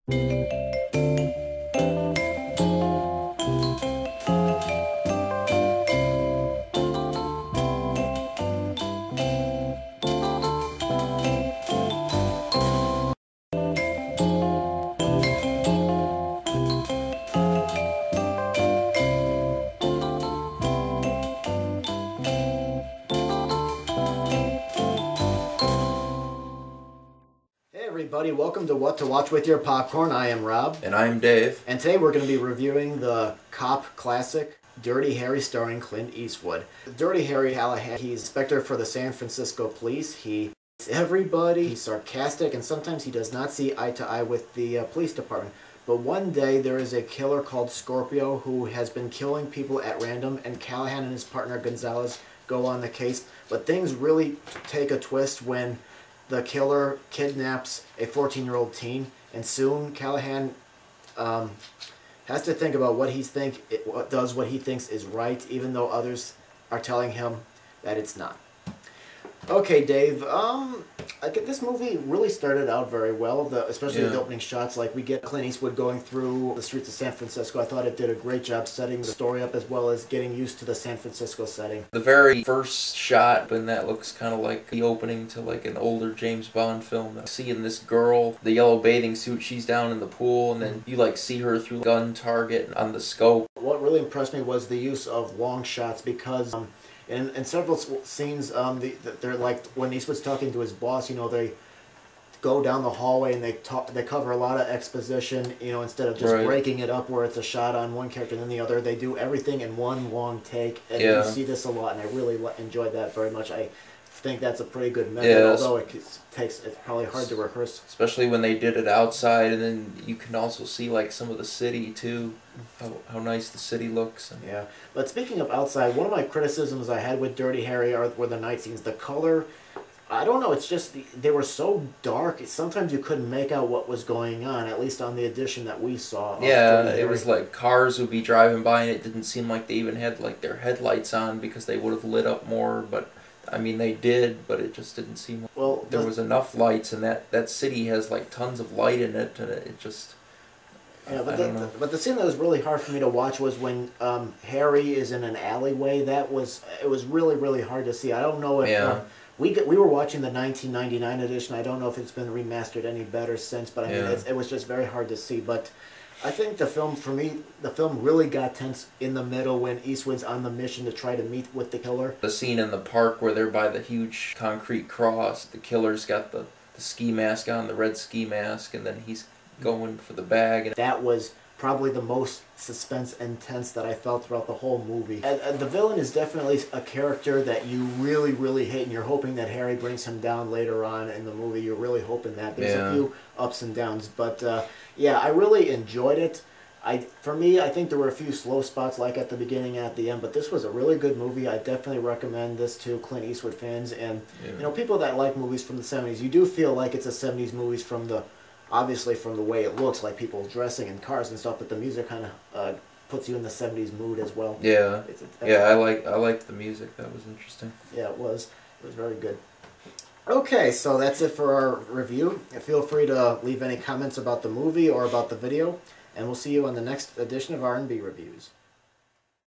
Hey everybody, welcome to What to Watch with Your Popcorn. I am Rob. And I'm Dave. And today we're going to be reviewing the cop classic, Dirty Harry, starring Clint Eastwood. Dirty Harry Callahan, he's inspector for the San Francisco police. He hates everybody, he's sarcastic, and sometimes he does not see eye to eye with the police department. But one day there is a killer called Scorpio who has been killing people at random, and Callahan and his partner Gonzalez go on the case. But things really take a twist when the killer kidnaps a 14-year-old teen, and soon Callahan has to think about what he thinks is right, even though others are telling him that it's not. Okay, Dave. This movie really started out very well. Especially the opening shots, like we get Clint Eastwood going through the streets of San Francisco. I thought it did a great job setting the story up as well as getting used to the San Francisco setting. The very first shot, and that looks kind of like the opening to like an older James Bond film. Seeing this girl, the yellow bathing suit, she's down in the pool, and then you like see her through the gun target on the scope. What really impressed me was the use of long shots because in several scenes, they're like when Eastwood's talking to his boss, you know, they go down the hallway and they cover a lot of exposition, you know, instead of just breaking it up where it's a shot on one character and then the other. They do everything in one long take, and you see this a lot, and I really enjoyed that very much. I think that's a pretty good method, although it's probably hard to rehearse. Especially when they did it outside, and then you can also see like some of the city too, how nice the city looks. Yeah, but speaking of outside, one of my criticisms I had with Dirty Harry were the night scenes. The color, I don't know, it's just they were so dark. Sometimes you couldn't make out what was going on, at least on the edition that we saw. Yeah, it was like cars would be driving by and it didn't seem like they even had like their headlights on because they would have lit up more, but I mean, they did, but it just didn't seem like there was enough lights, and that city has like tons of light in it, and it just... Yeah, but the scene that was really hard for me to watch was when Harry is in an alleyway. It was really, really hard to see. I don't know if... we were watching the 1999 edition. I don't know if it's been remastered any better since, but I mean, it was just very hard to see. But I think the film, for me, the film really got tense in the middle when Eastwood's on the mission to try to meet with the killer. The scene in the park where they're by the huge concrete cross, the killer's got the ski mask on, the red ski mask, and then he's going for the bag. And that was probably the most suspense and tense that I felt throughout the whole movie. And the villain is definitely a character that you really, really hate, and you're hoping that Harry brings him down later on in the movie. You're really hoping that. There's a few ups and downs, but yeah, I really enjoyed it. For me, I think there were a few slow spots, like at the beginning and at the end, but this was a really good movie. I definitely recommend this to Clint Eastwood fans, and you know, people that like movies from the 70s. You do feel like it's a 70s movies obviously from the way it looks, like people dressing in cars and stuff, but the music kind of puts you in the 70s mood as well. Yeah, I liked the music. That was interesting. Yeah, it was very good. Okay, so that's it for our review. Feel free to leave any comments about the movie or about the video, and we'll see you on the next edition of R&B Reviews.